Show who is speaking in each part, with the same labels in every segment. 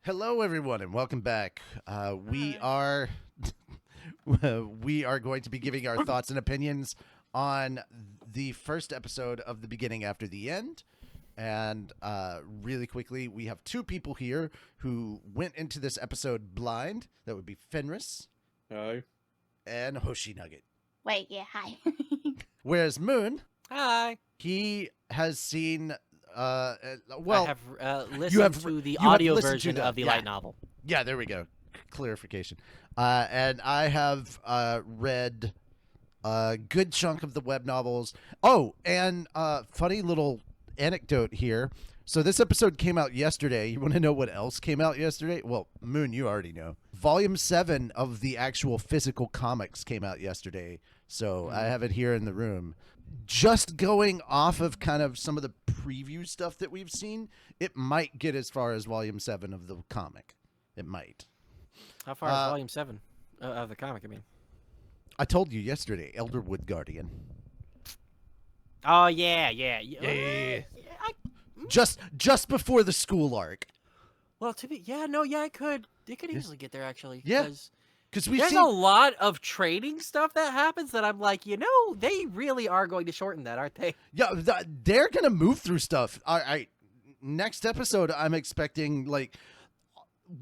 Speaker 1: Hello, everyone, and welcome back. We are we are going to be giving our thoughts and opinions on the first episode of The Beginning After the End. And really quickly, we have two people here who went into this episode blind. That would be Fenris
Speaker 2: Hi.
Speaker 1: and Hoshi Nugget.
Speaker 3: Wait, yeah, hi.
Speaker 1: Whereas Moon,
Speaker 4: Hi.
Speaker 1: he has seen.
Speaker 4: I
Speaker 1: Well,
Speaker 4: have listened to the audio version of the light novel.
Speaker 1: Yeah, there we go. Clarification. And I have read a good chunk of the web novels. Oh, and funny little anecdote here. So this episode came out yesterday. You want to know what else came out yesterday? Well, Moon, you already know. Volume 7 of the actual physical comics came out yesterday. So I have it here in the room. Just going off of kind of some of the preview stuff that we've seen, it might get as far as Volume 7 of the comic. It might.
Speaker 4: How far is Volume 7 of the comic, I mean?
Speaker 1: I told you yesterday, Elderwood Guardian.
Speaker 4: Oh, yeah.
Speaker 1: Just before the school arc.
Speaker 4: Well, it could. It could easily get there, actually.
Speaker 1: Yeah. Because we've
Speaker 4: There's
Speaker 1: seen...
Speaker 4: a lot of trading stuff that happens that I'm like, they really are going to shorten that, aren't they?
Speaker 1: Yeah, they're going to move through stuff. Next episode, I'm expecting, like...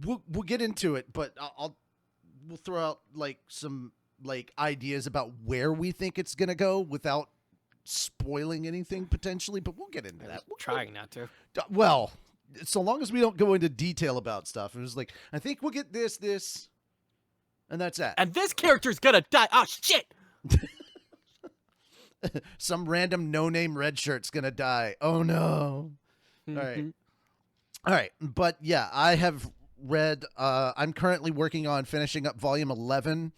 Speaker 1: We'll get into it, but we'll throw out, like, some, like, ideas about where we think it's going to go without spoiling anything, potentially, but we'll get into that.
Speaker 4: We're trying not to.
Speaker 1: Well, so long as we don't go into detail about stuff. It was like, I think we'll get this, and that's that.
Speaker 4: And this character's gonna die. Oh, shit!
Speaker 1: Some random no-name red shirt's gonna die. Oh, no. All right. But, yeah, I have read, I'm currently working on finishing up volume 11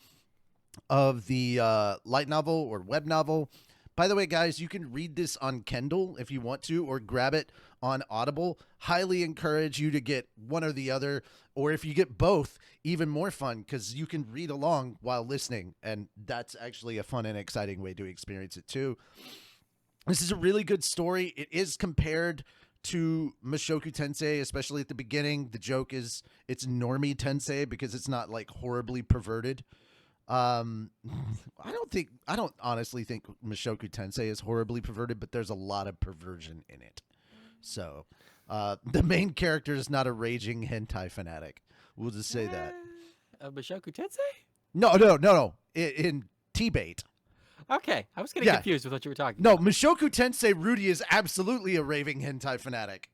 Speaker 1: of the light novel or web novel. By the way, guys, you can read this on Kindle if you want to, or grab it on Audible. Highly encourage you to get one or the other, or if you get both, even more fun, because you can read along while listening, and that's actually a fun and exciting way to experience it too. This is a really good story. It is compared to Mushoku Tensei, especially at the beginning. The joke is it's normie Tensei because it's not like horribly perverted. I don't honestly think Mushoku Tensei is horribly perverted, but there's a lot of perversion in it. So, the main character is not a raging hentai fanatic. We'll just say that.
Speaker 4: Mushoku Tensei?
Speaker 1: No. In TBATE.
Speaker 4: Okay, I was getting confused with what you were talking
Speaker 1: No,
Speaker 4: about.
Speaker 1: Mushoku Tensei Rudy is absolutely a raving hentai fanatic.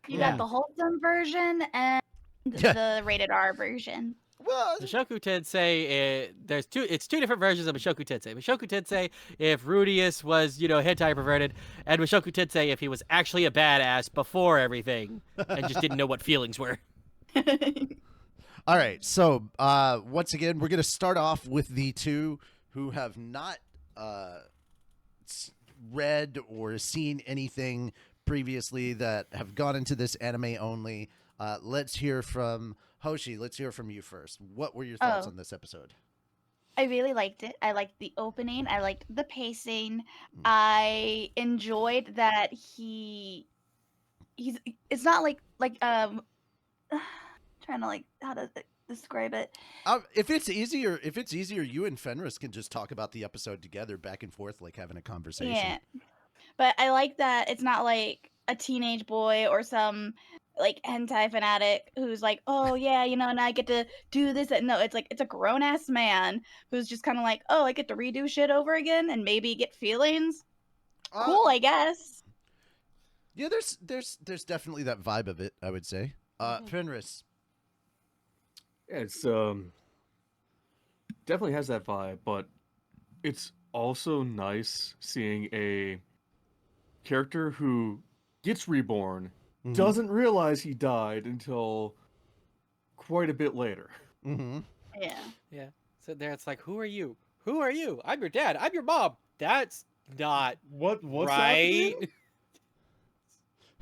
Speaker 3: You got the wholesome version and the rated R version.
Speaker 1: Well,
Speaker 4: Mushoku Tensei, it's two different versions of Mushoku Tensei. Mushoku Tensei, if Rudius was, hentai perverted, and Mushoku Tensei, if he was actually a badass before everything and just didn't know what feelings were.
Speaker 1: all right, so once again, we're going to start off with the two who have not read or seen anything previously that have gone into this anime only. Let's hear from Hoshi. Let's hear from you first. What were your thoughts on this episode?
Speaker 3: I really liked it. I liked the opening. I liked the pacing. I enjoyed that he's it's not like trying to how to describe it.
Speaker 1: If it's easier, you and Fenris can just talk about the episode together, back and forth, like having a conversation.
Speaker 3: Yeah, but I like that it's not like a teenage boy or some like hentai fanatic who's like, oh yeah, and I get to do this. No, it's like it's a grown ass man who's just kind of like, oh, I get to redo shit over again and maybe get feelings. Cool, I guess.
Speaker 1: Yeah, there's definitely that vibe of it, I would say. Fenris.
Speaker 2: Yeah, it's definitely has that vibe, but it's also nice seeing a character who gets reborn, doesn't realize he died until quite a bit later.
Speaker 1: Mm-hmm.
Speaker 3: Yeah.
Speaker 4: So there it's like, who are you? Who are you? I'm your dad. I'm your mom. That's not
Speaker 2: What's
Speaker 4: right.
Speaker 2: happening?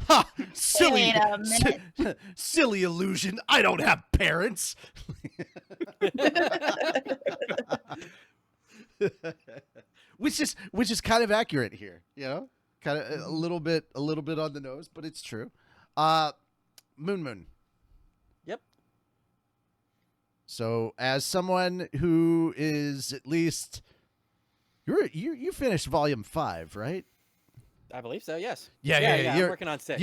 Speaker 1: Ha! Silly,
Speaker 3: Wait a minute.
Speaker 1: silly illusion. I don't have parents. which is kind of accurate here, kind of a little bit on the nose, but it's true. Moon. So as someone who is at least you finished volume 5, right?
Speaker 4: I believe so. Yes.
Speaker 1: Yeah.
Speaker 4: I'm
Speaker 1: You're
Speaker 4: working on 6.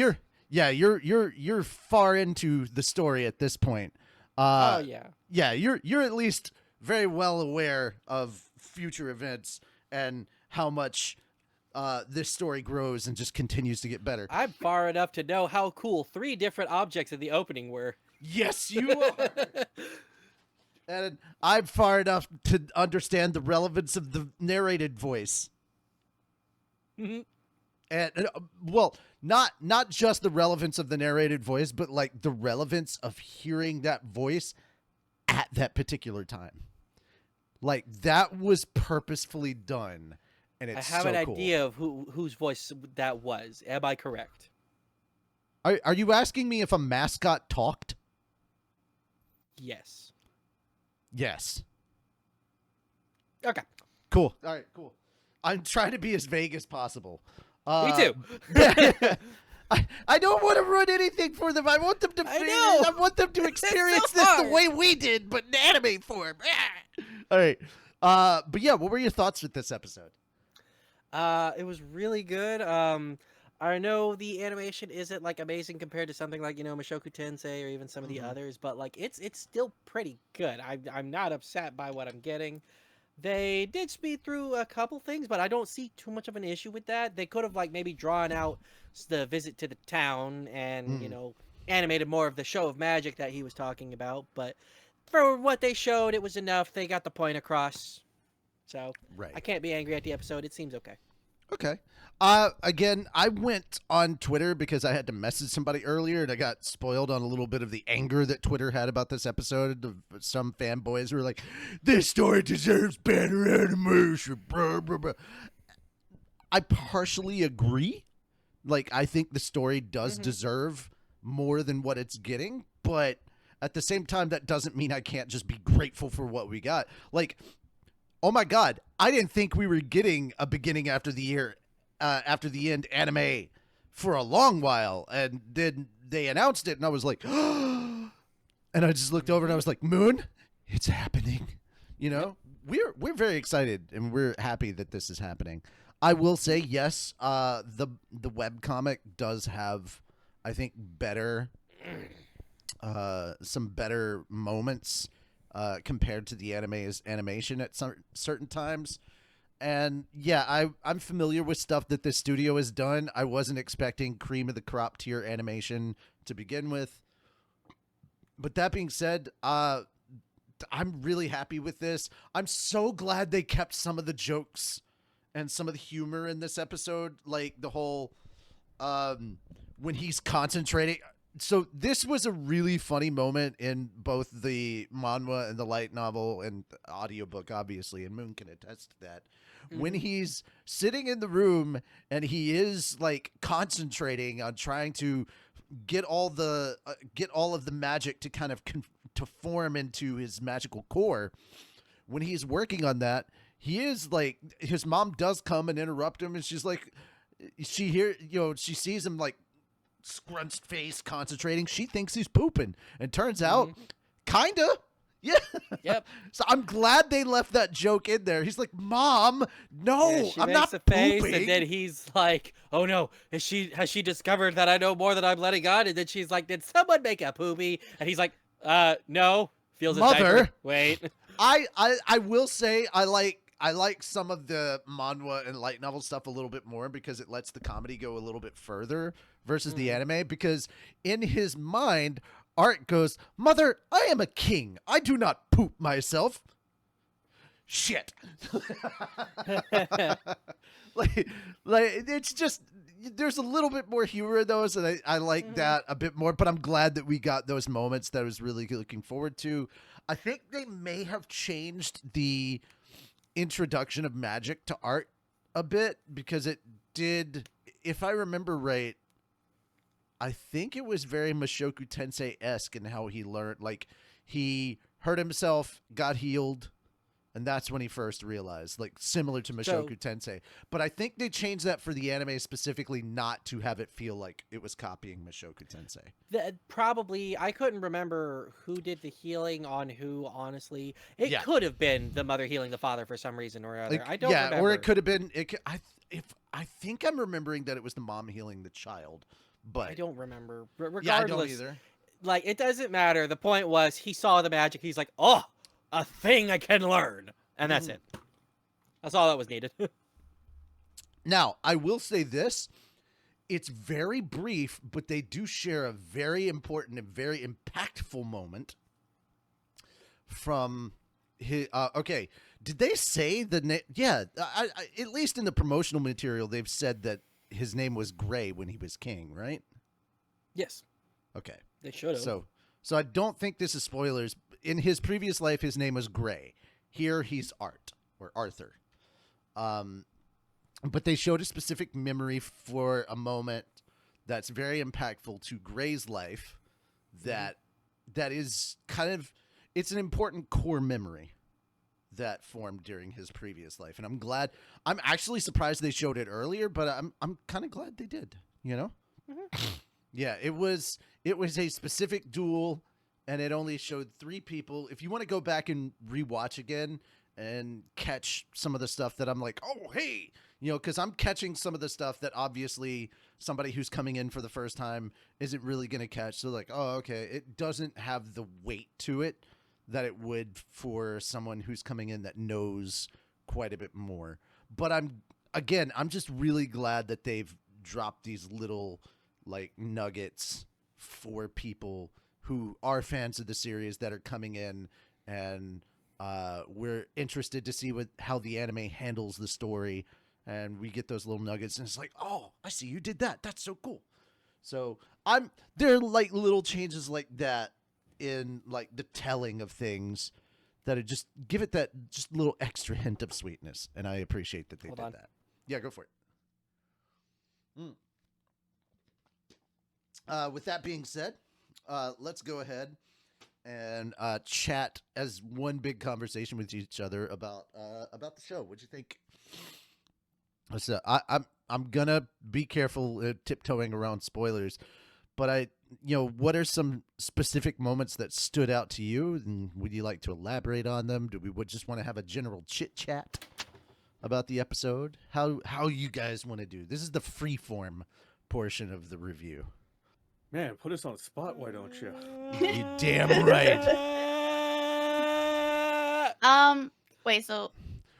Speaker 1: you're far into the story at this point.
Speaker 4: Oh yeah.
Speaker 1: Yeah, you're at least very well aware of future events and how much this story grows and just continues to get better.
Speaker 4: I'm far enough to know how cool 3 different objects in the opening were.
Speaker 1: Yes, you are. And I'm far enough to understand the relevance of the narrated voice.
Speaker 4: Mhm.
Speaker 1: And well, not just the relevance of the narrated voice, but like the relevance of hearing that voice at that particular time. Like that was purposefully done, and it's
Speaker 4: I have
Speaker 1: so
Speaker 4: an
Speaker 1: cool.
Speaker 4: idea of whose voice that was. Am I correct?
Speaker 1: Are you asking me if a mascot talked?
Speaker 4: Yes.
Speaker 1: Yes.
Speaker 4: Okay.
Speaker 1: Cool. All right. Cool. I'm trying to be as vague as possible.
Speaker 4: Me too.
Speaker 1: I don't want to ruin anything for them. I want them to. I want them to experience this the way we did, but in anime form. All right. But yeah, what were your thoughts with this episode?
Speaker 4: It was really good. I know the animation isn't like amazing compared to something like Mushoku Tensei or even some of the others, but like it's still pretty good. I'm not upset by what I'm getting. They did speed through a couple things, but I don't see too much of an issue with that. They could have like maybe drawn out the visit to the town and animated more of the show of magic that he was talking about. But for what they showed, it was enough. They got the point across. So
Speaker 1: Right.
Speaker 4: I can't be angry at the episode. It seems okay.
Speaker 1: Okay. Again, I went on Twitter because I had to message somebody earlier, and I got spoiled on a little bit of the anger that Twitter had about this episode. Of some fanboys who were like, "This story deserves better animation." Blah, blah, blah. I partially agree. Like, I think the story does deserve more than what it's getting, but at the same time, that doesn't mean I can't just be grateful for what we got. Like, oh my God, I didn't think we were getting a beginning after the end anime for a long while, and then they announced it, and I was like, and I just looked over and I was like, Moon, it's happening. We're very excited and we're happy that this is happening. I will say yes, the webcomic does have, I think, some better moments compared to the anime's animation at certain times. And yeah, I'm familiar with stuff that this studio has done. I wasn't expecting cream of the crop tier animation to begin with. But that being said, I'm really happy with this. I'm so glad they kept some of the jokes and some of the humor in this episode, like the whole when he's concentrating. So this was a really funny moment in both the manhwa and the light novel and the audiobook, obviously, and Moon can attest to that. When he's sitting in the room and he is like concentrating on trying to get all of the magic to kind of to form into his magical core. When he's working on that, he is like, his mom does come and interrupt him, and she's like, she sees him like scrunched face concentrating. She thinks he's pooping, and turns out kinda. Yeah.
Speaker 4: Yep.
Speaker 1: So I'm glad they left that joke in there. He's like, Mom, no,
Speaker 4: Yeah, she
Speaker 1: I'm
Speaker 4: makes
Speaker 1: not
Speaker 4: a face,
Speaker 1: pooping.
Speaker 4: and then he's like, "Oh no, has she discovered that I know more than I'm letting on?" And then she's like, "Did someone make a poopy?" And he's like, no." Feels his
Speaker 1: Mother.
Speaker 4: diaper. Wait.
Speaker 1: I will say I like some of the manhwa and light novel stuff a little bit more because it lets the comedy go a little bit further versus the anime, because in his mind, Art goes, Mother, I am a king. I do not poop myself. Shit. like it's just, there's a little bit more humor in those, and I like that a bit more, but I'm glad that we got those moments that I was really looking forward to. I think they may have changed the introduction of magic to Art a bit, because it did, if I remember right, I think it was very Mushoku Tensei-esque in how he learned, like he hurt himself, got healed, And that's when he first realized, like similar to Mushoku Tensei. But I think they changed that for the anime specifically not to have it feel like it was copying Mushoku Tensei.
Speaker 4: Probably, I couldn't remember who did the healing on who, honestly. It could have been the mother healing the father for some reason or other. I don't remember.
Speaker 1: Or it could have been, I think I'm remembering that it was the mom healing the child. But
Speaker 4: I don't remember. Regardless,
Speaker 1: yeah, I don't either.
Speaker 4: Like, it doesn't matter. The point was, he saw the magic. He's like, oh, a thing I can learn. And that's it. That's all that was needed.
Speaker 1: Now, I will say this. It's very brief, but they do share a very important and very impactful moment from his... okay, did they say the name? Yeah, at least in the promotional material, they've said that his name was Gray when he was king, right?
Speaker 4: Yes.
Speaker 1: Okay.
Speaker 4: They should have.
Speaker 1: So I don't think this is spoilers. In his previous life, his name was Gray. Here, he's Art or Arthur. But they showed a specific memory for a moment that's very impactful to Gray's life. That is kind of, it's an important core memory that formed during his previous life, and I'm glad. I'm actually surprised they showed it earlier, but I'm kind of glad they did. You know. Yeah, it was a specific duel, and it only showed 3 people. If you want to go back and rewatch again and catch some of the stuff that I'm like, oh, hey, you know, because I'm catching some of the stuff that obviously somebody who's coming in for the first time isn't really going to catch. So like, oh, okay, it doesn't have the weight to it that it would for someone who's coming in that knows quite a bit more. But I'm just really glad that they've dropped these little like nuggets for people who are fans of the series that are coming in, and we're interested to see how the anime handles the story, and we get those little nuggets and it's like, oh, I see you did that. That's so cool. So there are like little changes like that in like the telling of things that just give it that just little extra hint of sweetness, and I appreciate that they did that. Yeah, go for it. With that being said, let's go ahead and chat as one big conversation with each other about the show. What'd you think? So I'm gonna be careful tiptoeing around spoilers, but what are some specific moments that stood out to you, and would you like to elaborate on them? Do we just want to have a general chit chat about the episode? How you guys want to do? This is the free form portion of the review.
Speaker 2: Man, put us on the spot, why don't you?
Speaker 1: You damn right.
Speaker 3: Wait, so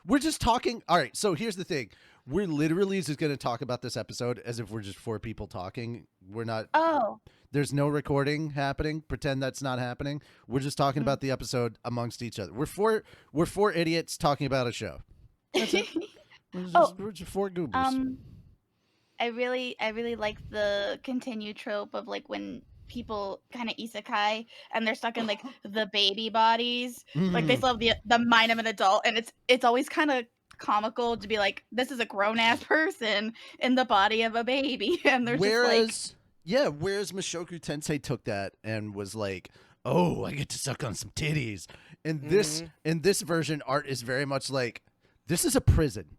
Speaker 1: we're just talking. All right, so here's the thing. We're literally just going to talk about this episode as if we're just 4 people talking. We're not.
Speaker 3: Oh.
Speaker 1: There's no recording happening. Pretend that's not happening. We're just talking about the episode amongst each other. We're four idiots talking about a show. That's it. We're just 4 goobers.
Speaker 3: I really like the continued trope of like when people kind of isekai and they're stuck in like the baby bodies. Like they still have the mind of an adult, and it's always kind of comical to be like, this is a grown ass person in the body of a baby, and they're
Speaker 1: whereas Mushoku Tensei took that and was like, oh, I get to suck on some titties. And in this version, Art is very much like, this is a prison.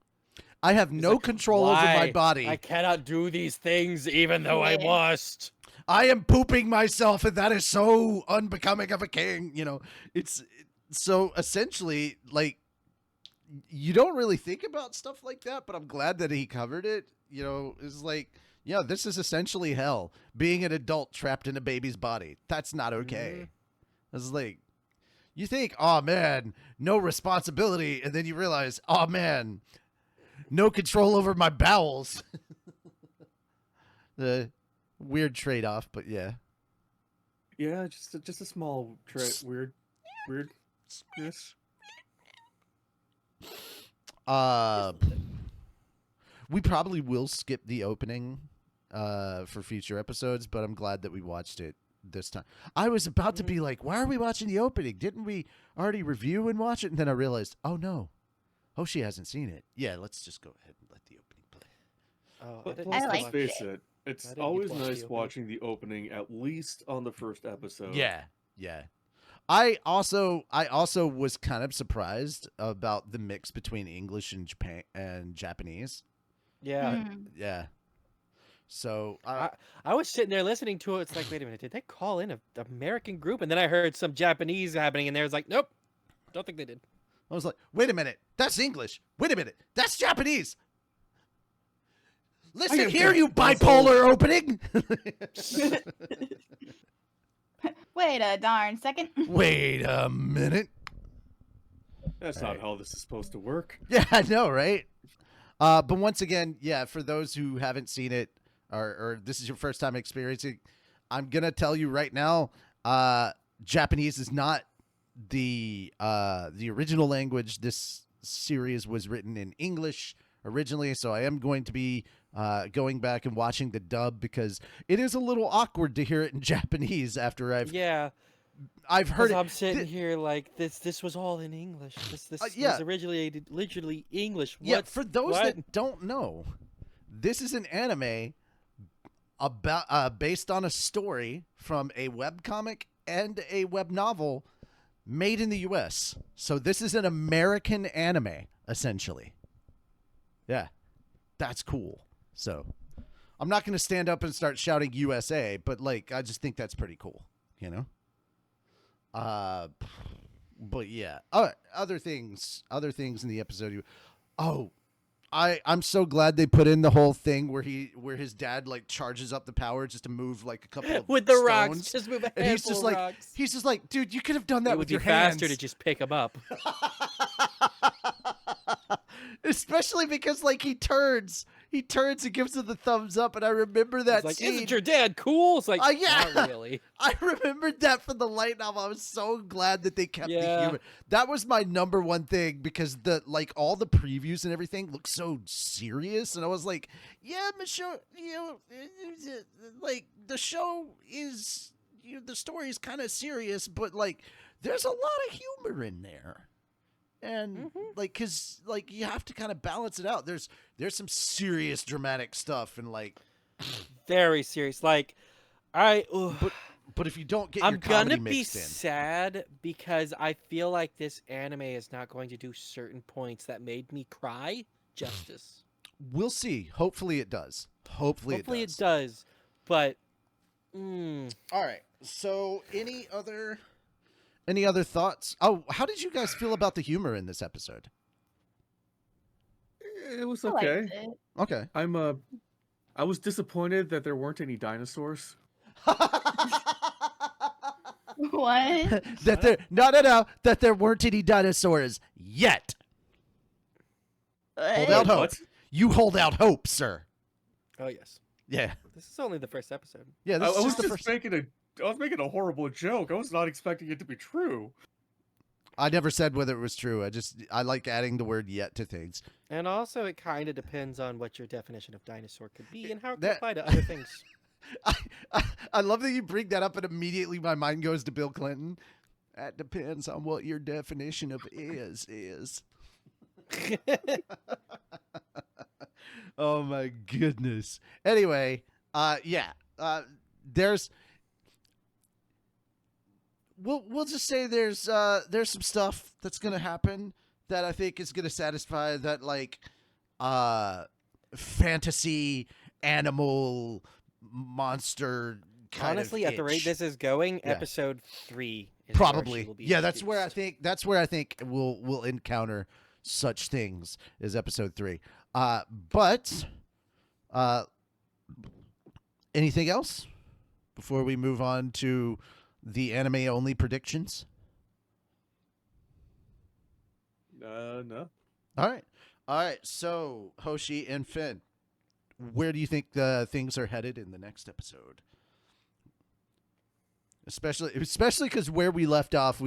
Speaker 1: I have no control over my body.
Speaker 4: I cannot do these things even though I must.
Speaker 1: I am pooping myself, and that is so unbecoming of a king. You know, it's so essentially like, you don't really think about stuff like that, but I'm glad that he covered it. You know, it's like, yeah, this is essentially hell. Being an adult trapped in a baby's body. That's not okay. It's like, you think, oh man, no responsibility, and then you realize, oh man, no control over my bowels. The weird trade-off, but yeah.
Speaker 2: Yeah, just a small weird. Yes.
Speaker 1: We probably will skip the opening for future episodes, but I'm glad that we watched it this time. I was about to be like, why are we watching the opening? Didn't we already review and watch it? And then I realized, oh no, Hoshi hasn't seen it. Yeah, let's just go ahead and let the opening play.
Speaker 2: But let's face it, it's always nice watching the opening, at least on the first episode.
Speaker 1: Yeah. I also was kind of surprised about the mix between English and Japanese.
Speaker 4: Yeah.
Speaker 3: Mhm.
Speaker 1: Yeah. So
Speaker 4: I was sitting there listening to it. It's like, wait a minute, did they call in a American group? And then I heard some Japanese happening, and there was like, nope, don't think they did.
Speaker 1: I was like, wait a minute, that's English. Wait a minute, that's Japanese. Listen
Speaker 2: am
Speaker 1: here, you
Speaker 2: puzzled.
Speaker 1: bipolar opening.
Speaker 3: Wait a darn second.
Speaker 1: Wait a minute.
Speaker 2: That's not how this is supposed to work.
Speaker 1: Yeah, I know, right? But once again, yeah, for those who haven't seen it or this is your first time experiencing, I'm gonna tell you right now, Japanese is not the original language. This series was written in English originally, so I am going to be going back and watching the dub because it is a little awkward to hear it in Japanese after I've heard it.
Speaker 4: I'm sitting here like this was all in English. This
Speaker 1: yeah.
Speaker 4: was originally English.
Speaker 1: Yeah, for those that don't know, this is an anime about based on a story from a webcomic and a web novel made in the US. So this is an American anime, essentially. Yeah. That's cool. So I'm not going to stand up and start shouting USA, but like I just think that's pretty cool, you know? But yeah. Other things in the episode. I'm so glad they put in the whole thing where his dad like charges up the power just to move like a couple of
Speaker 4: with the
Speaker 1: stones.
Speaker 4: rocks, just move a
Speaker 1: And
Speaker 4: handful of rocks.
Speaker 1: he's just like, dude, you could have done that
Speaker 4: It would
Speaker 1: with
Speaker 4: be
Speaker 1: your hands.
Speaker 4: faster to just pick them up.
Speaker 1: Especially because like he turns and gives it the thumbs up, and I remember that
Speaker 4: It's like,
Speaker 1: scene.
Speaker 4: isn't your dad cool? It's like,
Speaker 1: yeah.
Speaker 4: not really.
Speaker 1: I remembered that from the light novel. I was so glad that they kept the humor. That was my number one thing because all the previews and everything look so serious, and I was like, yeah, Michelle, like the show is, the story is kind of serious, but like there's a lot of humor in there. And like, cause like you have to kind of balance it out. There's some serious dramatic stuff and like
Speaker 4: very serious. Like,
Speaker 1: but if you don't get
Speaker 4: I'm
Speaker 1: your comedy
Speaker 4: gonna be
Speaker 1: mixed in,
Speaker 4: sad because I feel like this anime is not going to do certain points that made me cry justice.
Speaker 1: we'll see. Hopefully it does. Hopefully it does.
Speaker 4: But
Speaker 1: all right. So any other thoughts? Oh, how did you guys feel about the humor in this episode?
Speaker 2: It was
Speaker 3: I liked
Speaker 2: okay.
Speaker 3: it.
Speaker 1: Okay.
Speaker 2: I was disappointed that there weren't any dinosaurs.
Speaker 3: What?
Speaker 1: that there weren't any dinosaurs yet. Hold out
Speaker 3: What?
Speaker 1: hope.
Speaker 2: What?
Speaker 1: You hold out hope, sir.
Speaker 4: oh yes,
Speaker 1: Yeah.
Speaker 4: this is only the first episode.
Speaker 1: Yeah,
Speaker 2: I
Speaker 1: this is
Speaker 2: was
Speaker 1: just the
Speaker 2: just
Speaker 1: first.
Speaker 2: I was making a horrible joke. I was not expecting it to be true.
Speaker 1: I never said whether it was true. I like adding the word yet to things.
Speaker 4: And also, it kind of depends on what your definition of dinosaur could be and how it could
Speaker 1: That-
Speaker 4: apply to other things.
Speaker 1: I love that you bring that up and immediately my mind goes to Bill Clinton. That depends on what your definition of is. Oh my goodness. Anyway, there's we'll just say there's some stuff that's gonna happen that I think is gonna satisfy that like fantasy animal monster kind
Speaker 4: Honestly,
Speaker 1: of
Speaker 4: at the rate
Speaker 1: itch.
Speaker 4: this is going,
Speaker 1: Yeah.
Speaker 4: episode 3 is where she
Speaker 1: Probably.
Speaker 4: will be
Speaker 1: Yeah, that's where I
Speaker 4: introduced.
Speaker 1: think we'll encounter such things is episode 3. But anything else before we move on to the anime only predictions?
Speaker 2: No.
Speaker 1: All right. So Hoshi and Finn, where do you think the things are headed in the next episode? Especially because where we left off,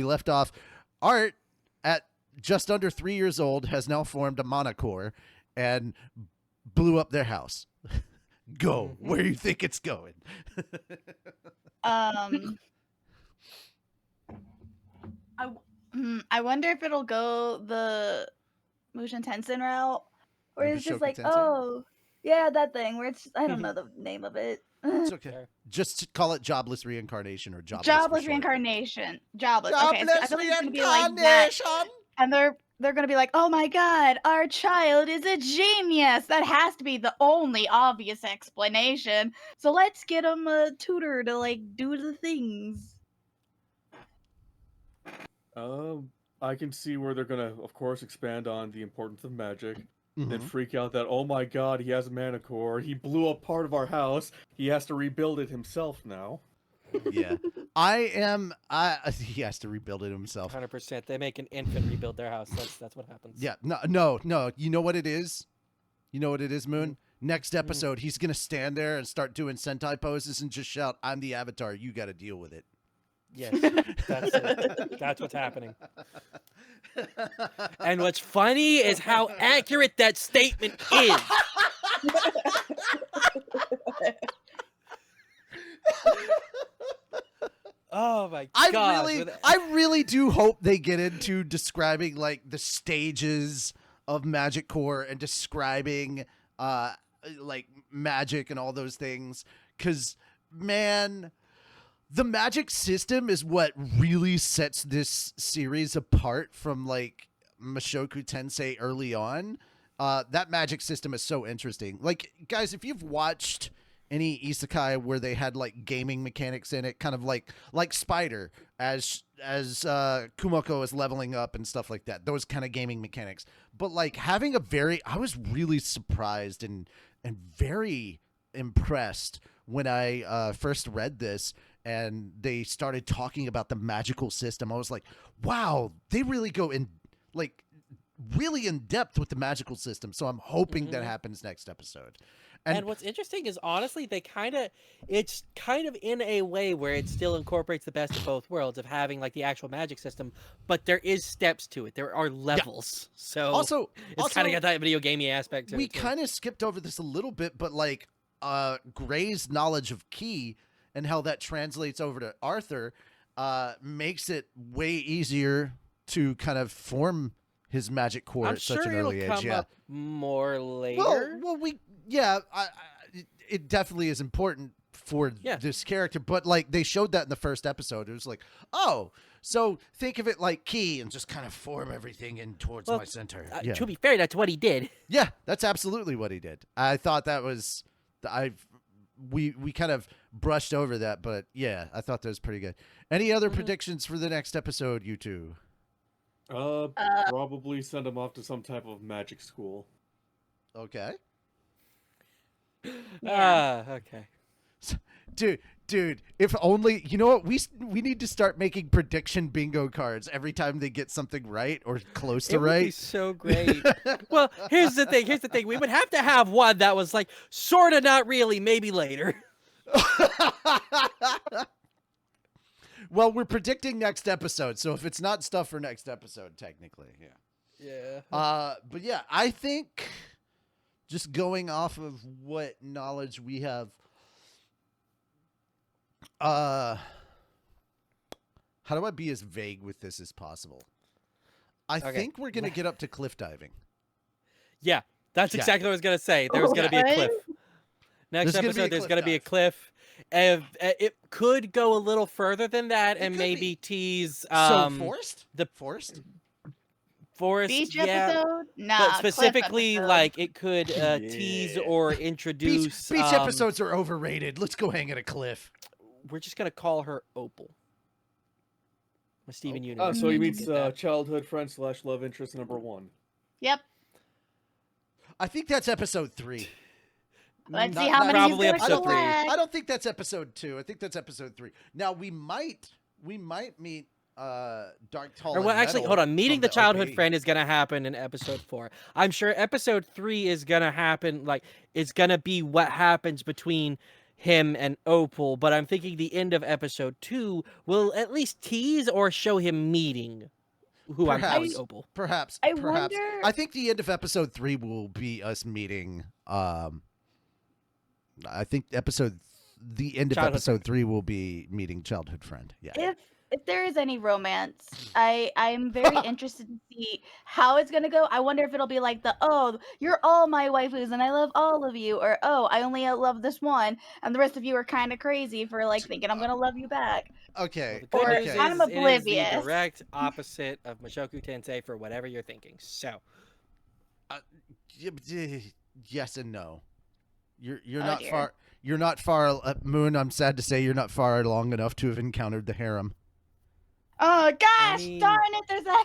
Speaker 1: Art at just under 3 years old has now formed a monocore and blew up their house. Go where you think it's going.
Speaker 3: I wonder if it'll go the Mushin Tensei route, or
Speaker 1: Maybe
Speaker 3: it's just
Speaker 1: Shoku
Speaker 3: like,
Speaker 1: Tensei?
Speaker 3: oh, yeah, that thing where it's I don't know the name of it.
Speaker 1: It's okay.
Speaker 4: Fair.
Speaker 1: Just call it jobless reincarnation or jobless.
Speaker 3: Jobless
Speaker 1: for short.
Speaker 3: reincarnation. Jobless. Okay, so I
Speaker 1: Jobless
Speaker 3: feel like it's gonna be like that.
Speaker 1: reincarnation.
Speaker 3: And they're gonna be like, oh my god, our child is a genius. That has to be the only obvious explanation. So let's get him a tutor to like do the things.
Speaker 2: I can see where they're gonna, of course, expand on the importance of magic. Then
Speaker 1: Mhm.
Speaker 2: freak out that, oh my god, he has a mana core. He blew up part of our house. He has to rebuild it himself now.
Speaker 1: Yeah, he has to rebuild it himself.
Speaker 4: 100%. They make an infant rebuild their house. That's what happens.
Speaker 1: Yeah, no. You know what it is? You know what it is, Moon? Next episode, he's gonna stand there and start doing Sentai poses and just shout, "I'm the Avatar. You got to deal with it."
Speaker 4: Yes, that's it. That's what's happening. And what's funny is how accurate that statement is. Oh my god!
Speaker 1: I really do hope they get into describing like the stages of Magic Core and describing like magic and all those things, because man, the magic system is what really sets this series apart from like Mushoku Tensei early on. That magic system is so interesting. Like, guys, if you've watched any isekai where they had like gaming mechanics in it, kind of like Spider as Kumoko is leveling up and stuff like that, those kind of gaming mechanics. But like having I was really surprised and very impressed when I first read this and they started talking about the magical system. I was like, wow, they really go in like really in depth with the magical system. So I'm hoping that happens next episode.
Speaker 4: And what's interesting is, honestly, it's kind of in a way where it still incorporates the best of both worlds of having like the actual magic system, but there is steps to it. There are levels. Yeah. So it's kind of got that video gamey aspect to it.
Speaker 1: We kind of skipped over this a little bit, but like Gray's knowledge of ki and how that translates over to Arthur makes it way easier to kind of form his magic core at such an early age.
Speaker 4: Come up more later.
Speaker 1: It definitely is important for this character, but like they showed that in the first episode. It was like, oh, so think of it like ki and just kind of form everything in towards my center.
Speaker 4: To be fair, that's what he did.
Speaker 1: Yeah, that's absolutely what he did. I thought that was we kind of brushed over that, but yeah, I thought that was pretty good. Any other predictions for the next episode, you two?
Speaker 2: Probably send him off to some type of magic school.
Speaker 1: Okay.
Speaker 4: Okay.
Speaker 1: Dude, if only, you know what, we need to start making prediction bingo cards every time they get something right or close to
Speaker 4: It would
Speaker 1: right.
Speaker 4: be so great. Well, here's the thing. We would have to have one that was like sort of, not really, maybe later.
Speaker 1: Well, we're predicting next episode, so if it's not stuff for next episode, technically,
Speaker 4: Yeah.
Speaker 1: But yeah, I think just going off of what knowledge we have, how do I be as vague with this as possible? I think we're gonna get up to cliff diving.
Speaker 4: Yeah, that's exactly what I was gonna say. There's gonna be a cliff. Next episode, there's gonna be a cliff. It could go a little further than that, and maybe tease
Speaker 1: forest.
Speaker 4: Forest,
Speaker 3: beach episode? Nah,
Speaker 4: but specifically,
Speaker 3: episode.
Speaker 4: like it could tease or introduce.
Speaker 1: Beach episodes are overrated. Let's go hang at a cliff.
Speaker 4: We're just gonna call her Opal. Steven Universe.
Speaker 2: So he meets childhood friend / love interest #1.
Speaker 3: Yep.
Speaker 1: I think that's episode 3.
Speaker 3: Let's see how many
Speaker 4: probably
Speaker 3: he's gonna
Speaker 4: episode 3.
Speaker 3: collect.
Speaker 1: I don't think that's episode 2. I think that's episode 3. Now we might meet Dark Tall.
Speaker 4: Well, actually, hold on. Meeting the childhood friend is gonna happen in episode 4. I'm sure episode 3 is gonna happen. Like, it's gonna be what happens between him and Opal. But I'm thinking the end of episode 2 will at least tease or show him meeting who I'm calling Opal.
Speaker 1: Perhaps.
Speaker 3: I wonder.
Speaker 1: I think the end of episode 3 will be us meeting. I think the end of episode 3 will be meeting childhood friend. Yeah.
Speaker 3: if there is any romance, I'm very interested to see how it's gonna go. I wonder if it'll be like oh, you're all my waifus and I love all of you, or oh, I only love this one and the rest of you are kind of crazy for like thinking I'm gonna love you back.
Speaker 4: Well,
Speaker 1: Okay.
Speaker 4: the good
Speaker 3: Or
Speaker 4: news
Speaker 3: I'm
Speaker 4: is it is the
Speaker 3: oblivious.
Speaker 4: direct opposite of Mushoku Tensei for whatever you're thinking. So,
Speaker 1: Yes and no. You're
Speaker 3: Oh,
Speaker 1: not
Speaker 3: dear.
Speaker 1: far. You're not far, Moon. I'm sad to say you're not far along enough to have encountered the harem.
Speaker 3: Oh gosh,
Speaker 4: mean-
Speaker 3: darn it! There's a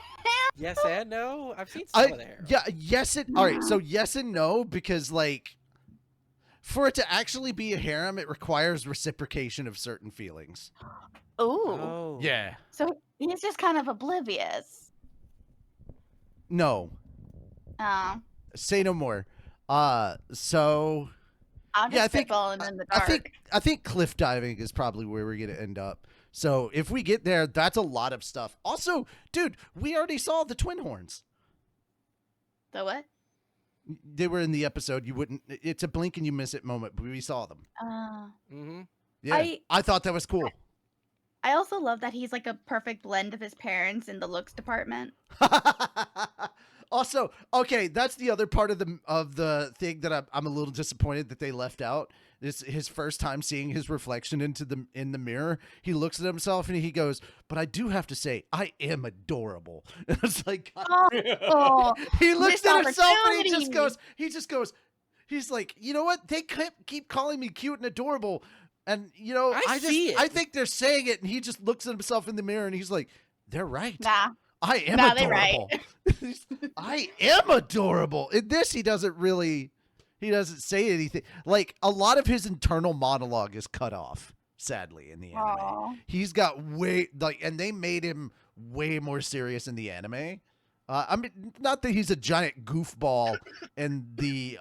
Speaker 4: yes and no. I've seen some of there.
Speaker 1: Yeah, yes and all right. So yes and no, because like, for it to actually be a harem, it requires reciprocation of certain feelings.
Speaker 3: Ooh.
Speaker 4: Oh.
Speaker 1: Yeah.
Speaker 3: So he's just kind of oblivious.
Speaker 1: No.
Speaker 3: Oh.
Speaker 1: Say no more. So
Speaker 3: I'm
Speaker 1: Yeah, I
Speaker 3: just
Speaker 1: think-
Speaker 3: spitballing in the dark.
Speaker 1: I think cliff diving is probably where we're gonna end up. So if we get there, that's a lot of stuff. Also, dude, we already saw the twin horns.
Speaker 3: The what?
Speaker 1: They were in the episode. You wouldn't. It's a blink and you miss it moment, but we saw them.
Speaker 4: Mm-hmm.
Speaker 1: Yeah, I thought that was cool.
Speaker 3: I also love that he's like a perfect blend of his parents in the looks department.
Speaker 1: Also, okay, that's the other part of the thing that I'm a little disappointed that they left out. This his first time seeing his reflection in the mirror. He looks at himself and he goes, "But I do have to say, I am adorable." And it's like,
Speaker 3: Oh,
Speaker 1: he looks
Speaker 3: missed
Speaker 1: at himself and
Speaker 3: opportunity.
Speaker 1: he just goes, he's like, you know what? They keep calling me cute and adorable, and you know,
Speaker 4: I see it.
Speaker 1: I think they're saying it, and he just looks at himself in the mirror and he's like, they're right.
Speaker 3: nah.
Speaker 1: I am
Speaker 3: Nah, they're right.
Speaker 1: adorable. I am adorable. In this, he doesn't say anything. Like, a lot of his internal monologue is cut off, sadly, in the anime.
Speaker 3: Aw.
Speaker 1: He's got and they made him way more serious in the anime. I mean, not that he's a giant goofball in the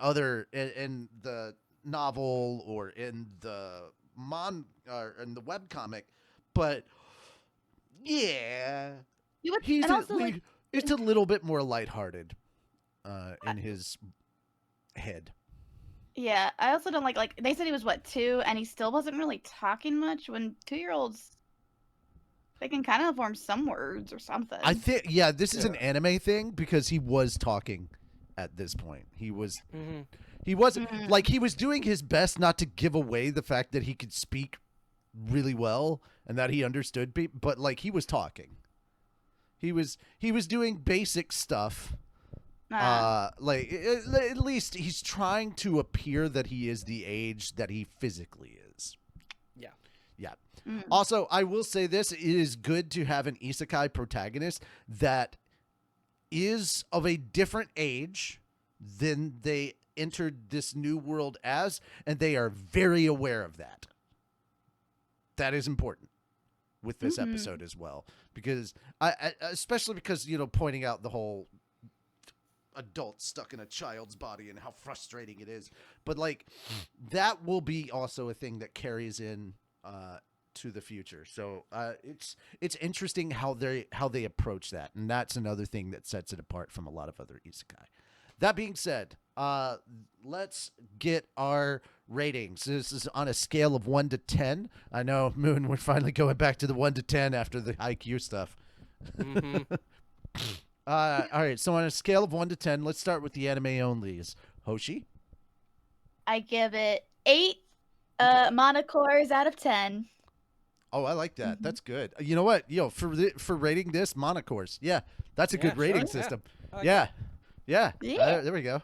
Speaker 1: novel or in the in the webcomic, but yeah.
Speaker 3: And also, like,
Speaker 1: It's a little bit more lighthearted in his head.
Speaker 3: yeah, I also don't like they said he was what, 2, and he still wasn't really talking much when 2-year-olds they can kind of form some words or something.
Speaker 1: I think, yeah, this is an anime thing because he was talking at this point. He wasn't like, he was doing his best not to give away the fact that he could speak really well and that he understood people, but like, he was talking. He was doing basic stuff. Like, at least he's trying to appear that he is the age that he physically is.
Speaker 4: Yeah.
Speaker 1: Yeah. Also, I will say this: it is good to have an isekai protagonist that is of a different age than they entered this new world as, and they are very aware of that. That is important with this episode as well, because I especially because, you know, pointing out the whole adult stuck in a child's body and how frustrating it is, but like, that will be also a thing that carries in to the future. So it's interesting how they approach that, and that's another thing that sets it apart from a lot of other isekai. That being said, let's get our ratings. This is on a scale of 1 to 10. I know, Moon, we're finally going back to the 1 to 10 after the IQ stuff.
Speaker 4: Mm-hmm.
Speaker 1: All right, so on a scale of 1 to 10, let's start with the anime onlys. Hoshi?
Speaker 3: I give it 8 monocores out of 10.
Speaker 1: Oh, I like that. That's good. You know what? For rating this, monocores. Yeah, that's a
Speaker 4: Yeah,
Speaker 1: good rating
Speaker 4: sure, yeah.
Speaker 1: system.
Speaker 4: I like
Speaker 1: Yeah.
Speaker 4: that.
Speaker 1: Yeah.
Speaker 3: Yeah.
Speaker 1: There we go.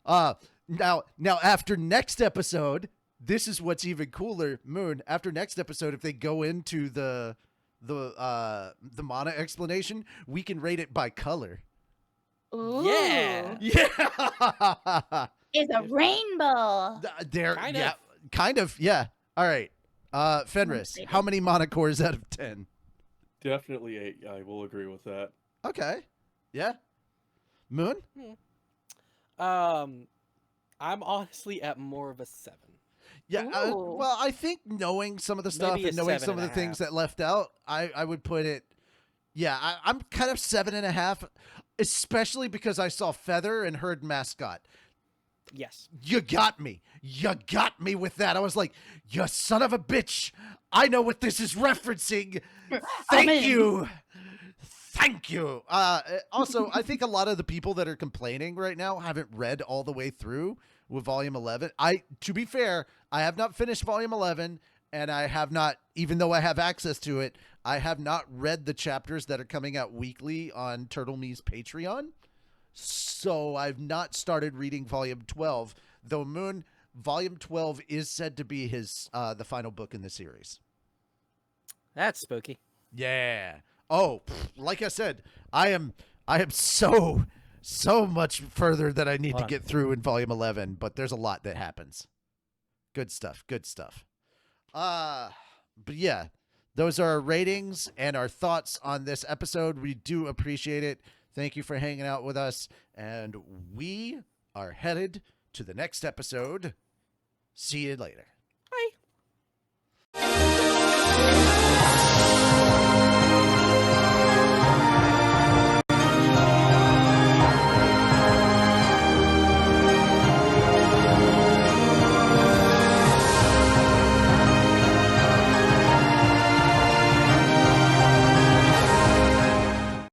Speaker 1: Now after next episode, this is what's even cooler, Moon. After next episode, if they go into the mana explanation, we can rate it by color.
Speaker 3: Ooh.
Speaker 4: Yeah.
Speaker 1: Yeah.
Speaker 3: It's a rainbow.
Speaker 1: There.
Speaker 4: Kind
Speaker 1: yeah.
Speaker 4: of.
Speaker 1: Kind of. Yeah. All right. Fenris, how many monocores out of 10?
Speaker 2: Definitely 8. I will agree with that.
Speaker 1: Okay. Yeah. Moon?
Speaker 4: I'm honestly at more of a 7.
Speaker 1: Yeah.
Speaker 3: Ooh.
Speaker 1: Well, I think knowing some of the stuff
Speaker 4: Maybe a
Speaker 1: and knowing some of the
Speaker 4: 7.5.
Speaker 1: things that left out, I would put it. Yeah, I'm kind of 7.5, especially because I saw Feather and heard Mascot.
Speaker 4: Yes.
Speaker 1: You got me. You got me with that. I was like, you son of a bitch. I know what this is referencing. Thank you. Thank you. Also, I think a lot of the people that are complaining right now haven't read all the way through with Volume 11. To be fair, I have not finished Volume 11, and I have not, even though I have access to it, I have not read the chapters that are coming out weekly on Turtle Me's Patreon. So I've not started reading Volume 12, though Moon, Volume 12 is said to be his the final book in the series.
Speaker 4: That's spooky.
Speaker 1: Yeah. Oh, like I said, I am so much further that I need to get through in Volume 11, but there's a lot that happens. Good stuff. Good stuff. But yeah, those are our ratings and our thoughts on this episode. We do appreciate it. Thank you for hanging out with us, and we are headed to the next episode. See you later.
Speaker 4: Bye.